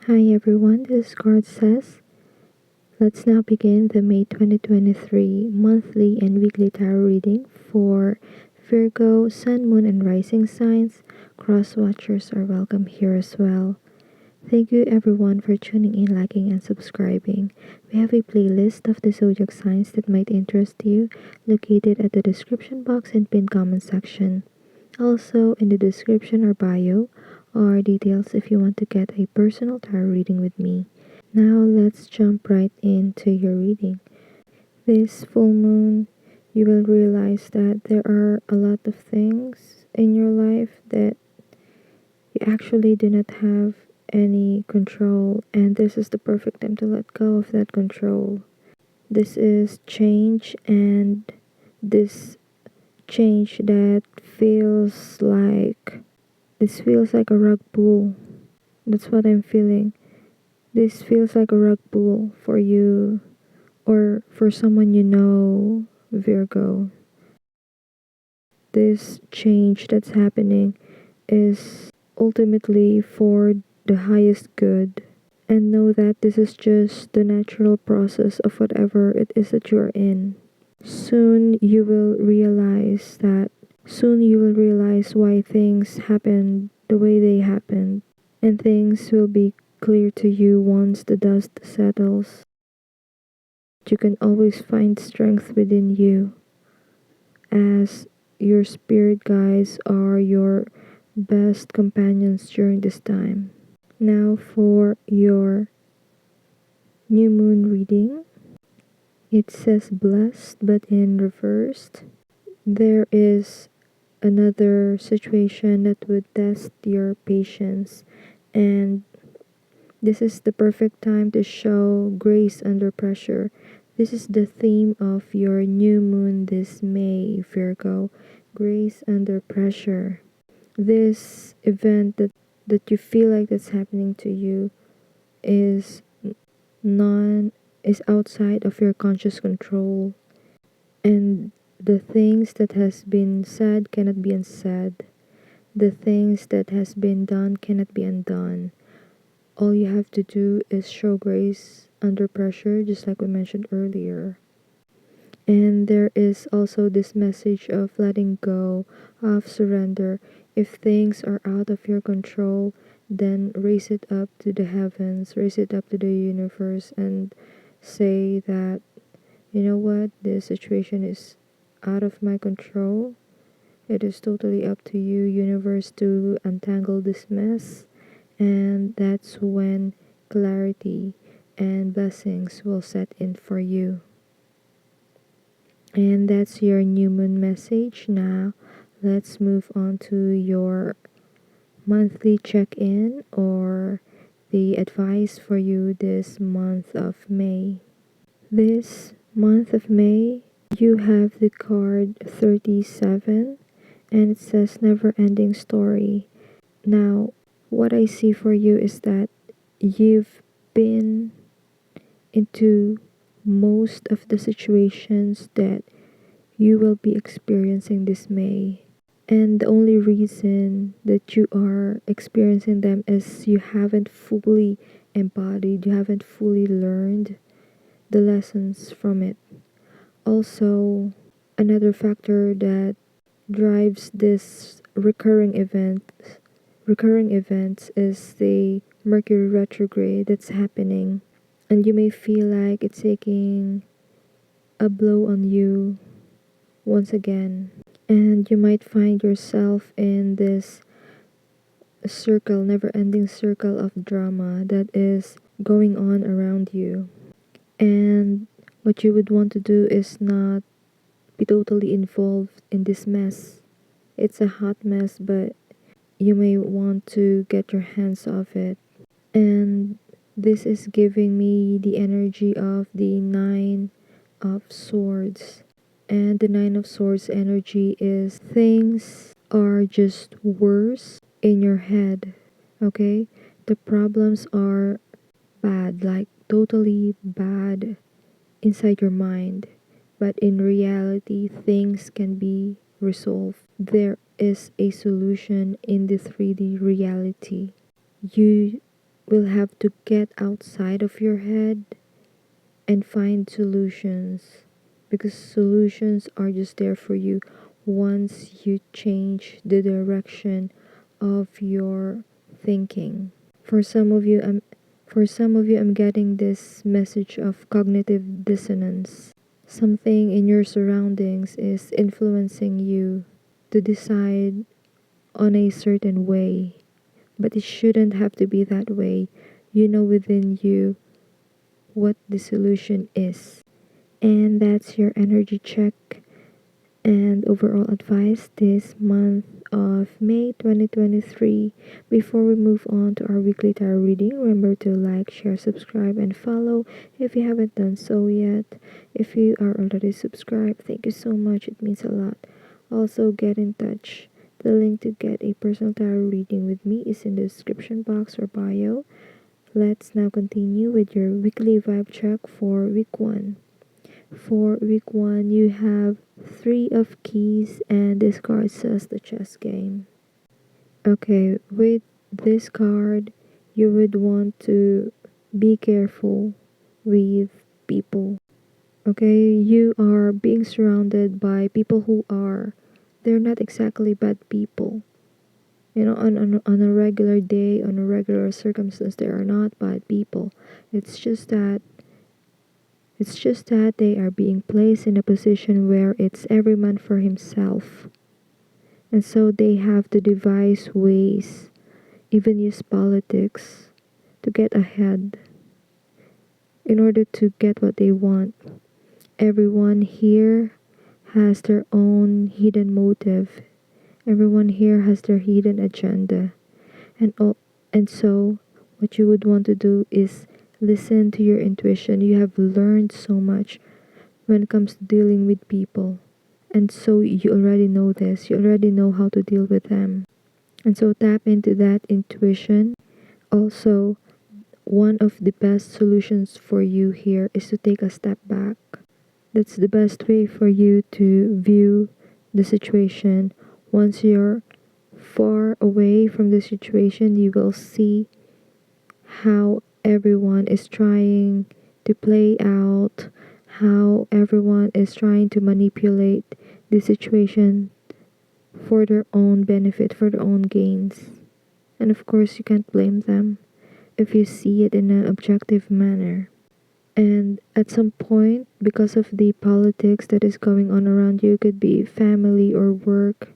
Hi everyone, this is CardSays. Let's now begin the May 2023 monthly and weekly tarot reading for Virgo, Sun, Moon, and Rising signs. Cross watchers are welcome here as well. Thank you everyone for tuning in, liking, and subscribing. We have a playlist of the zodiac signs that might interest you located at the description box and pinned comment section. Also, in the description or bio are details if you want to get a personal tarot reading with me. Now let's jump right into your reading. This full moon, you will realize that there are a lot of things in your life that you actually do not have any control, and this is the perfect time to let go of that control. This is change, and this change that feels like a rug pull. That's what I'm feeling. This feels like a rug pull for you or for someone you know, Virgo. This change that's happening is ultimately for the highest good. And know that this is just the natural process of whatever it is that you're in. Soon you will realize that, soon you will realize why things happened the way they happened. And things will be clear to you once the dust settles. You can always find strength within you, as your spirit guides are your best companions during this time. Now for your new moon reading. It says blessed, but in reversed. There is another situation that would test your patience, and this is the perfect time to show grace under pressure. This is the theme of your new moon this May, Virgo. Grace under pressure. This event that you feel like that's happening to you is non is outside of your conscious control, and the things that has been said cannot be unsaid. The things that has been done cannot be undone. All you have to do is show grace under pressure, just like we mentioned earlier. And there is also this message of letting go, of surrender. If things are out of your control, then raise it up to the heavens, raise it up to the universe, and say that, you know what, this situation is out of my control. It is totally up to you, universe, to untangle this mess. And that's when clarity and blessings will set in for you. And that's your new moon message. Now let's move on to your monthly check-in or the advice for you this month of May. This month of May, you have the card 37, and it says never ending story. Now, what I see for you is that you've been into most of the situations that you will be experiencing this May. And the only reason that you are experiencing them is you haven't fully embodied, you haven't fully learned the lessons from it. Also, another factor that drives this recurring events is the Mercury retrograde that's happening. And you may feel like it's taking a blow on you once again. And you might find yourself in this never ending circle of drama that is going on around you. And what you would want to do is not be totally involved in this mess. It's a hot mess, but you may want to get your hands off it. And this is giving me the energy of the Nine of Swords. And the Nine of Swords energy is things are just worse in your head. Okay? The problems are bad, like totally bad inside your mind. But in reality, things can be resolved. There is a solution in the 3D reality. You will have to get outside of your head and find solutions, because solutions are just there for you once you change the direction of your thinking. For some of you, I'm getting this message of cognitive dissonance. Something in your surroundings is influencing you to decide on a certain way, but it shouldn't have to be that way. You know within you what the solution is. And that's your energy check and overall advice this month of May 2023. Before we move on to our weekly tarot reading, remember to like, share, subscribe, and follow if you haven't done so yet. If you are already subscribed, thank you so much, it means a lot. Also, get in touch. The link to get a personal tarot reading with me is in the description box or bio. Let's now continue with your weekly vibe check for week 1. For week 1, you have 3 of keys and this card says the chess game. Okay, with this card, you would want to be careful with people. Okay, you are being surrounded by people they're not exactly bad people. You know, on a regular day, on a regular circumstance, they are not bad people. It's just that they are being placed in a position where it's every man for himself. And so they have to devise ways, even use politics, to get ahead in order to get what they want. Everyone here has their own hidden motive. Everyone here has their hidden agenda. And so what you would want to do is listen to your intuition. You have learned so much when it comes to dealing with people. And so you already know this. You already know how to deal with them. And so tap into that intuition. Also, one of the best solutions for you here is to take a step back. That's the best way for you to view the situation. Once you're far away from the situation, you will see how everyone is trying to play out, how everyone is trying to manipulate the situation for their own benefit, for their own gains. And of course, you can't blame them if you see it in an objective manner. And at some point, because of the politics that is going on around you, could be family or work,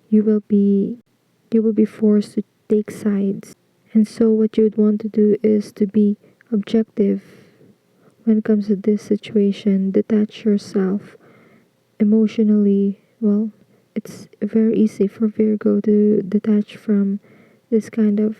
you will be forced to take sides. And so what you would want to do is to be objective when it comes to this situation. Detach yourself emotionally. Well, it's very easy for Virgo to detach from this kind of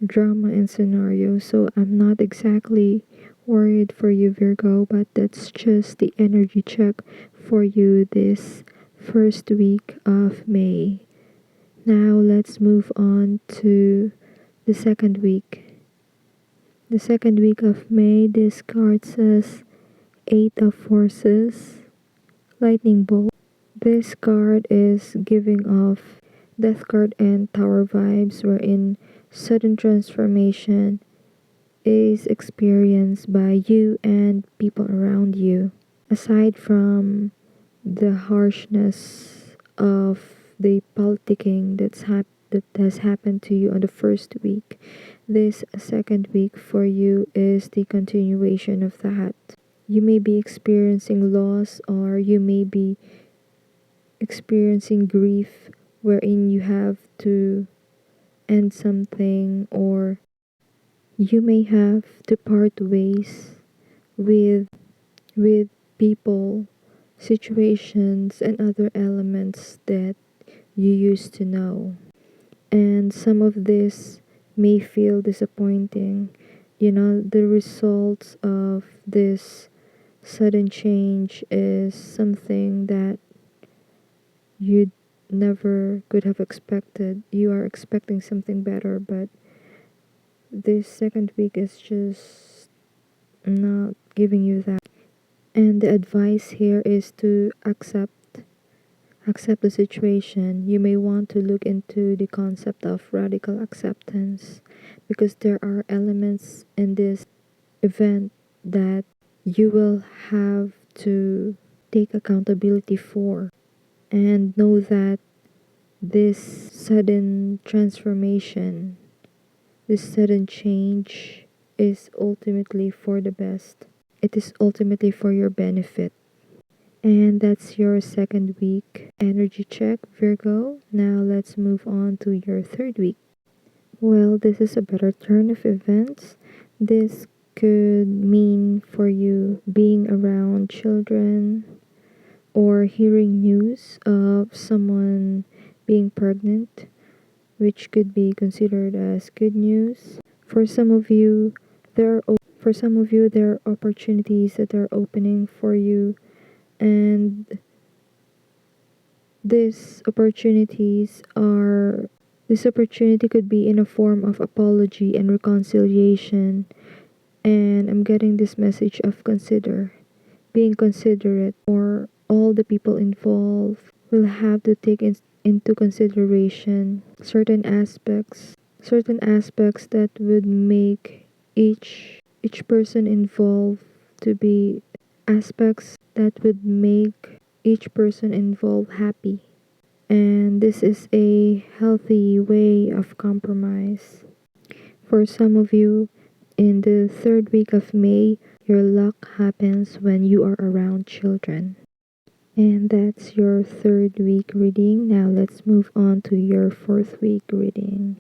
drama and scenario. So I'm not exactly worried for you, Virgo, but that's just the energy check for you this first week of May. Now let's move on to the second week. The second week of May, this card says Eight of Forces, Lightning Bolt. This card is giving off Death card and Tower vibes, wherein sudden transformation is experienced by you and people around you. Aside from the harshness of the politicking that has happened to you on the first week, this second week for you is the continuation of that. You may be experiencing loss, or you may be experiencing grief wherein you have to end something, or you may have to part ways with people, situations, and other elements that you used to know. And some of this may feel disappointing. You know, the results of this sudden change is something that you never could have expected. You are expecting something better, but this second week is just not giving you that. And the advice here is to accept the situation. You may want to look into the concept of radical acceptance because there are elements in this event that you will have to take accountability for, and know that this sudden transformation, this sudden change is ultimately for the best. It is ultimately for your benefit. And that's your second week energy check, Virgo. Now let's move on to your third week. Well, this is a better turn of events. This could mean for you being around children or hearing news of someone being pregnant, which could be considered as good news. For some of you, there are opportunities that are opening for you, and these opportunities are this opportunity could be in a form of apology and reconciliation. And I'm getting this message of being considerate, or all the people involved will have to take into consideration certain aspects that would make each person involved to be aspects that would make each person involved happy. And this is a healthy way of compromise. For some of you, in the third week of May, your luck happens when you are around children. And that's your third week reading. Now let's move on to your fourth week reading.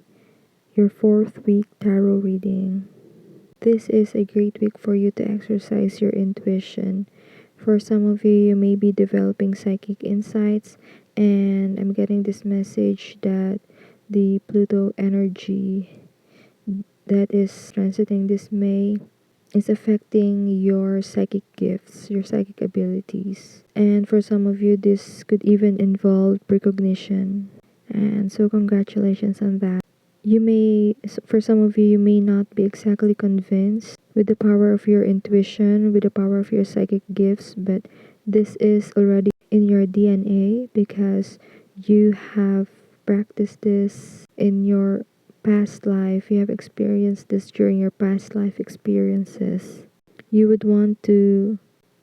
Your fourth week tarot reading. This is a great week for you to exercise your intuition. For some of you, you may be developing psychic insights, and I'm getting this message that the Pluto energy that is transiting this May is affecting your psychic gifts, your psychic abilities. And for some of you, this could even involve precognition. And so, congratulations on that. For some of you, you may not be exactly convinced with the power of your intuition, with the power of your psychic gifts, but this is already in your DNA because you have practiced this in your past life. You have experienced this during your past life experiences. You would want to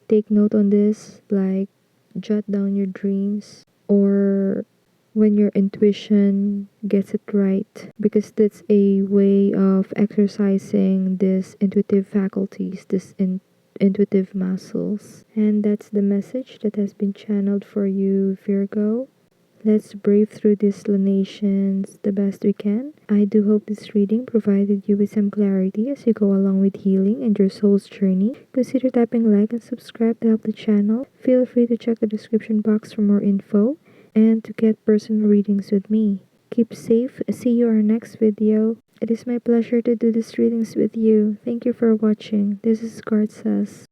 take note on this, like jot down your dreams, or when your intuition gets it right, because that's a way of exercising this intuitive faculties, intuitive muscles. And that's the message that has been channeled for you, Virgo. Let's brave through these lunations the best we can. I do hope this reading provided you with some clarity as you go along with healing and your soul's journey. Consider tapping like and subscribe to help the channel. Feel free to check the description box for more info and to get personal readings with me. Keep safe. See you in our next video. It is my pleasure to do these readings with you. Thank you for watching. This is CardSays.